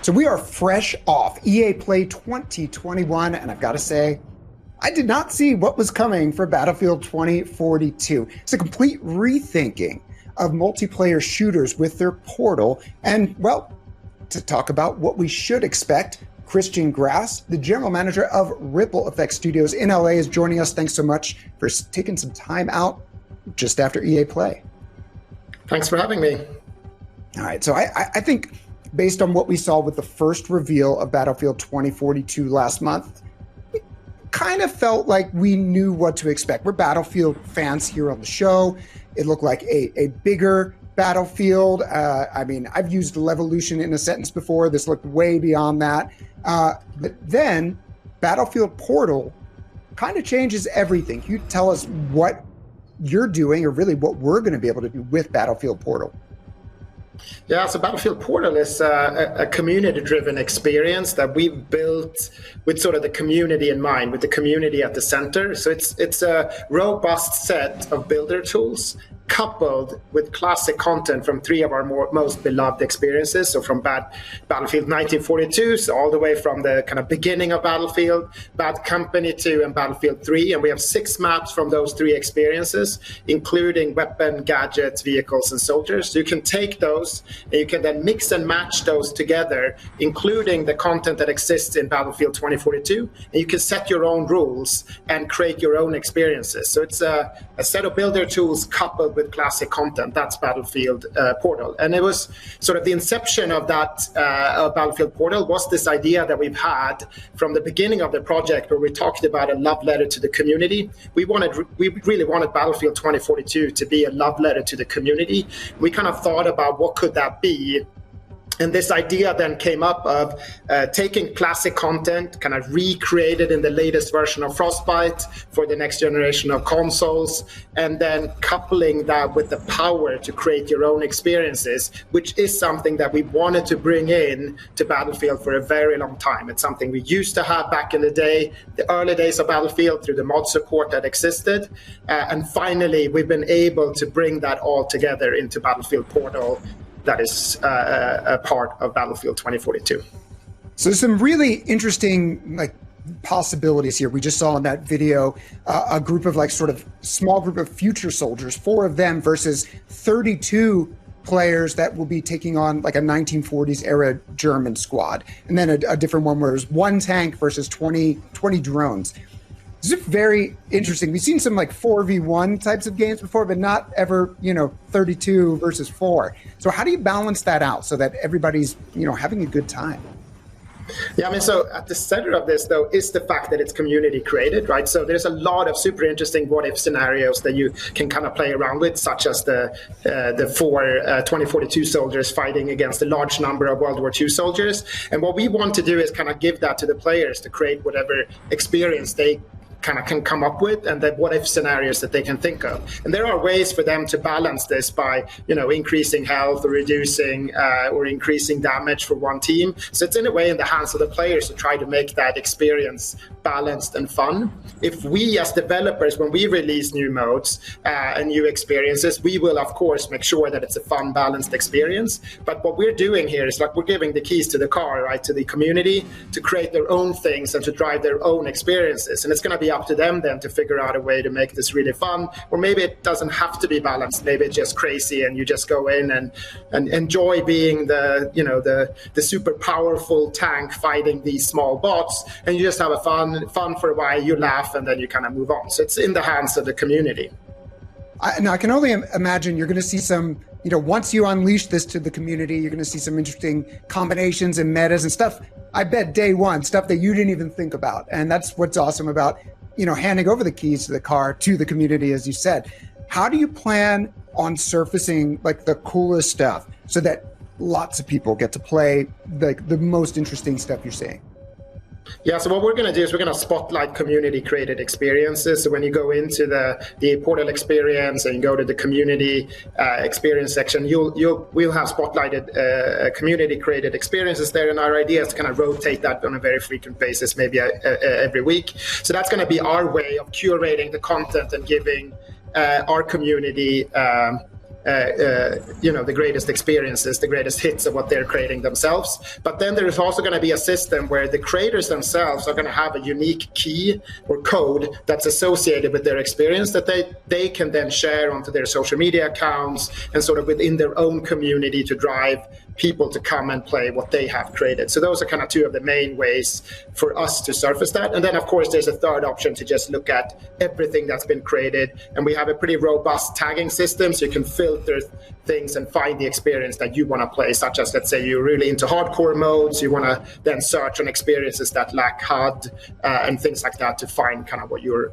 So we are fresh off EA Play 2021, and I've got to say, I did not see what was coming for Battlefield 2042. It's a complete rethinking of multiplayer shooters with their portal. And, well, to talk about what we should expect, Christian Grass, the general manager of Ripple Effect Studios in LA, is joining us. Thanks so much for taking some time out just after EA Play. Thanks for having me. All right, so I think based on what we saw with the first reveal of Battlefield 2042 last month, it kind of felt like we knew what to expect. We're Battlefield fans here on the show. It looked like a bigger Battlefield. I mean, I've used Levolution in a sentence before. This looked way beyond that. But then Battlefield Portal kind of changes everything. Can you tell us what you're doing, or really what we're going to be able to do with Battlefield Portal? Yeah, so Battlefield Portal is a community-driven experience that we've built with sort of the community in mind, with the community at the center. So it's a robust set of builder tools coupled with classic content from three of our most beloved experiences. So from Battlefield 1942, so all the way from the kind of beginning of Battlefield, Bad Company 2, and Battlefield 3. And we have 6 maps from those 3 experiences, including weapon, gadgets, vehicles, and soldiers. So you can take those and you can then mix and match those together, including the content that exists in Battlefield 2042. And you can set your own rules and create your own experiences. So it's a set of builder tools coupled with classic content. That's Battlefield Portal. And it was sort of the inception of that Battlefield Portal was this idea that we've had from the beginning of the project, where we talked about a love letter to the community. We really wanted Battlefield 2042 to be a love letter to the community. We kind of thought about what could that be. And this idea then came up of taking classic content, kind of recreated in the latest version of Frostbite for the next generation of consoles, and then coupling that with the power to create your own experiences, which is something that we wanted to bring in to Battlefield for a very long time. It's something we used to have back in the day, the early days of Battlefield, through the mod support that existed. And finally, we've been able to bring that all together into Battlefield Portal, that is a part of Battlefield 2042. So there's some really interesting possibilities here. We just saw in that video a group of sort of small group of future soldiers, 4 of them versus 32 players that will be taking on a 1940s era German squad. And then a different one where there's 1 tank versus 20 drones. This is very interesting. We've seen some 4v1 types of games before, but not ever, 32 versus 4. So how do you balance that out so that everybody's, having a good time? Yeah, I mean, so at the center of this, though, is the fact that it's community created, right? So there's a lot of super interesting what-if scenarios that you can kind of play around with, such as the 4 2042 soldiers fighting against a large number of World War II soldiers. And what we want to do is kind of give that to the players to create whatever experience they kind of can come up with, and the what-if scenarios that they can think of. And there are ways for them to balance this by, increasing health or reducing or increasing damage for one team. So it's in a way in the hands of the players to try to make that experience balanced and fun. If we as developers, when we release new modes and new experiences, we will of course make sure that it's a fun, balanced experience. But what we're doing here is we're giving the keys to the car, right, to the community to create their own things and to drive their own experiences. And it's going to be up to them then to figure out a way to make this really fun. Or maybe it doesn't have to be balanced. Maybe it's just crazy and you just go in and enjoy being the super powerful tank fighting these small bots, and you just have a fun for a while, you laugh, and then you kind of move on. So it's in the hands of the community. Now, I can only imagine you're going to see some, once you unleash this to the community, you're going to see some interesting combinations and metas and stuff. I bet day one, stuff that you didn't even think about. And that's what's awesome about, handing over the keys to the car to the community, as you said. How do you plan on surfacing the coolest stuff so that lots of people get to play the most interesting stuff you're seeing? Yeah, so what we're going to do is we're going to spotlight community-created experiences. So when you go into the Portal experience and you go to the community experience section, we'll have spotlighted community-created experiences there. And our idea is to kind of rotate that on a very frequent basis, maybe every week. So that's going to be our way of curating the content and giving our community the greatest experiences, the greatest hits of what they're creating themselves. But then there's also going to be a system where the creators themselves are going to have a unique key or code that's associated with their experience that they can then share onto their social media accounts and sort of within their own community to drive people to come and play what they have created. So those are kind of two of the main ways for us to surface that. And then, of course, there's a third option to just look at everything that's been created. And we have a pretty robust tagging system, so you can filter things and find the experience that you want to play, such as, let's say, you're really into hardcore modes, you want to then search on experiences that lack HUD and things like that to find kind of what you're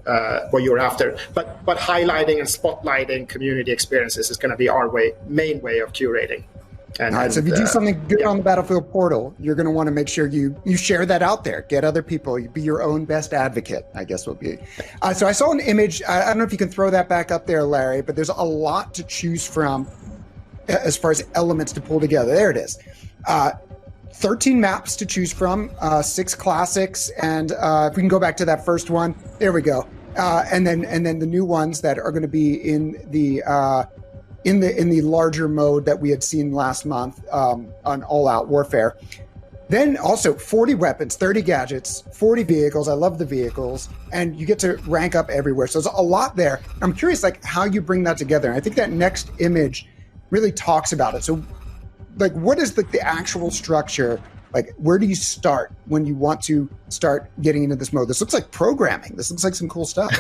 after. But highlighting and spotlighting community experiences is going to be our main way of curating. All right, so if you do something good on the Battlefield portal, you're going to want to make sure you share that out there. Get other people. Be your own best advocate, I guess will be. So I saw an image. I don't know if you can throw that back up there, Larry, but there's a lot to choose from as far as elements to pull together. There it is. 13 maps to choose from, 6 classics, and if we can go back to that first one, there we go. And then the new ones that are going to be in the larger mode that we had seen last month on All Out Warfare. Then also 40 weapons, 30 gadgets, 40 vehicles. I love the vehicles, and you get to rank up everywhere. So there's a lot there. I'm curious, like, how you bring that together. And I think that next image really talks about it. So, like, what is the actual structure? Like, where do you start when you want to start getting into this mode? This looks like programming. This looks like some cool stuff.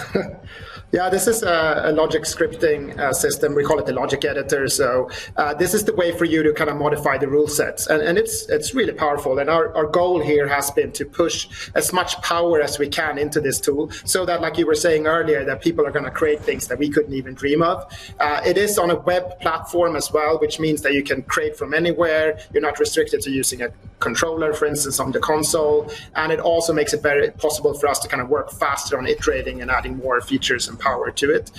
Yeah, this is a logic scripting system. We call it the logic editor. So this is the way for you to kind of modify the rule sets. And it's really powerful. And our goal here has been to push as much power as we can into this tool so that, like you were saying earlier, that people are going to create things that we couldn't even dream of. It is on a web platform as well, which means that you can create from anywhere. You're not restricted to using a controller, for instance, on the console. And it also makes it very possible for us to kind of work faster on iterating and adding more features and power to it.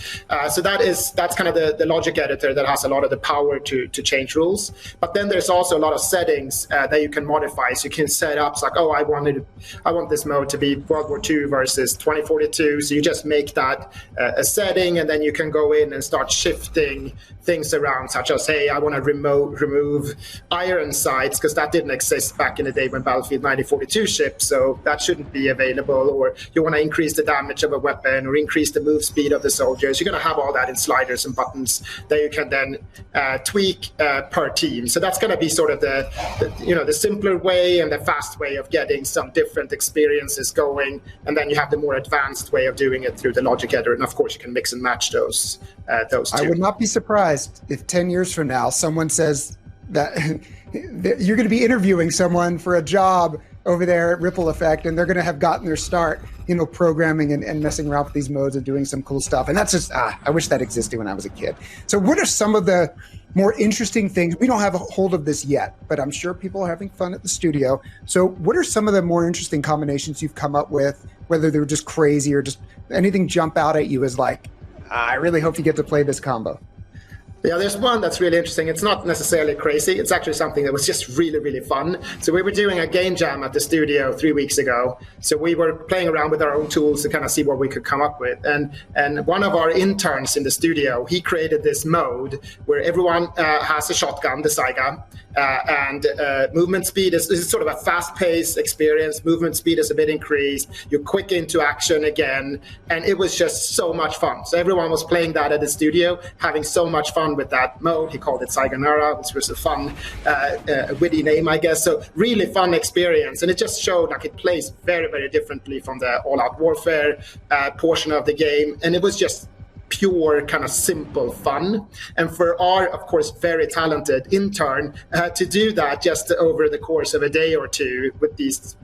So that's kind of the logic editor that has a lot of the power to change rules. But then there's also a lot of settings that you can modify. So you can set up, like, oh, I want this mode to be World War II versus 2042. So you just make that a setting, and then you can go in and start shifting things around, such as, hey, I want to remove iron sights because that didn't exist back in the day when Battlefield 1942 shipped, so that shouldn't be available. Or you want to increase the damage of a weapon or increase the move speed of the soldiers. You're going to have all that in sliders and buttons that you can then tweak per team. So that's going to be sort of the simpler way and the fast way of getting some different experiences going. And then you have the more advanced way of doing it through the logic editor. And of course, you can mix and match those two. I would not be surprised if 10 years from now someone says that you're going to be interviewing someone for a job over there at Ripple Effect, and they're going to have gotten their start, programming and messing around with these modes and doing some cool stuff. And that's just, I wish that existed when I was a kid. So what are some of the more interesting things? We don't have a hold of this yet, but I'm sure people are having fun at the studio. So what are some of the more interesting combinations you've come up with, whether they're just crazy or just anything jump out at you as like, I really hope you get to play this combo? Yeah, there's one that's really interesting. It's not necessarily crazy. It's actually something that was just really, really fun. So we were doing a game jam at the studio 3 weeks ago. So we were playing around with our own tools to kind of see what we could come up with. And one of our interns in the studio, he created this mode where everyone has a shotgun, the Saiga, and movement speed is sort of a fast-paced experience. Movement speed is a bit increased. You're quick into action again. And it was just so much fun. So everyone was playing that at the studio, having so much fun with that mode. He called it Sayonara, which was a fun, witty name, I guess. So really fun experience. And it just showed like it plays very, very differently from the all-out warfare portion of the game. And it was just pure kind of simple fun. And for our, of course, very talented intern to do that just over the course of a day or two with these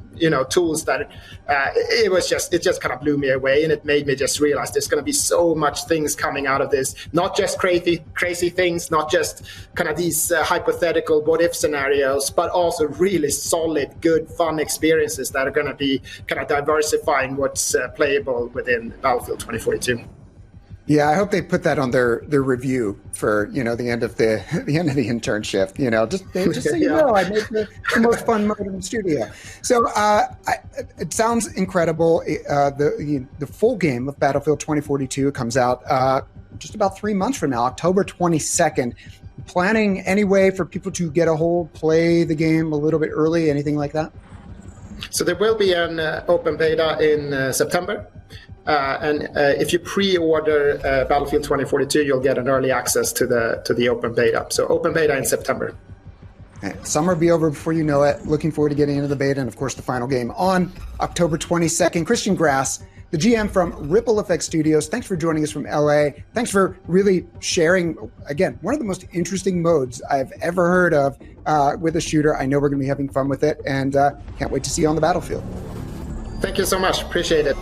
tools that it just kind of blew me away, and it made me just realize there's going to be so much things coming out of this, not just crazy things, not just kind of these hypothetical what if scenarios, but also really solid, good, fun experiences that are going to be kind of diversifying what's playable within Battlefield 2042. Yeah, I hope they put that on their review for the end of the internship. Just so you know, I made the most fun mode in the studio. So it sounds incredible. The full game of Battlefield 2042 comes out just about 3 months from now, October 22nd. Planning any way for people to get a hold, play the game a little bit early, anything like that? So there will be an open beta in September. And if you pre-order Battlefield 2042, you'll get an early access to the open beta. So open beta in September. Summer will be over before you know it. Looking forward to getting into the beta and, of course, the final game on October 22nd. Christian Grass, the GM from Ripple Effect Studios, thanks for joining us from LA. Thanks for really sharing, again, one of the most interesting modes I've ever heard of with a shooter. I know we're going to be having fun with it, and can't wait to see you on the battlefield. Thank you so much. Appreciate it.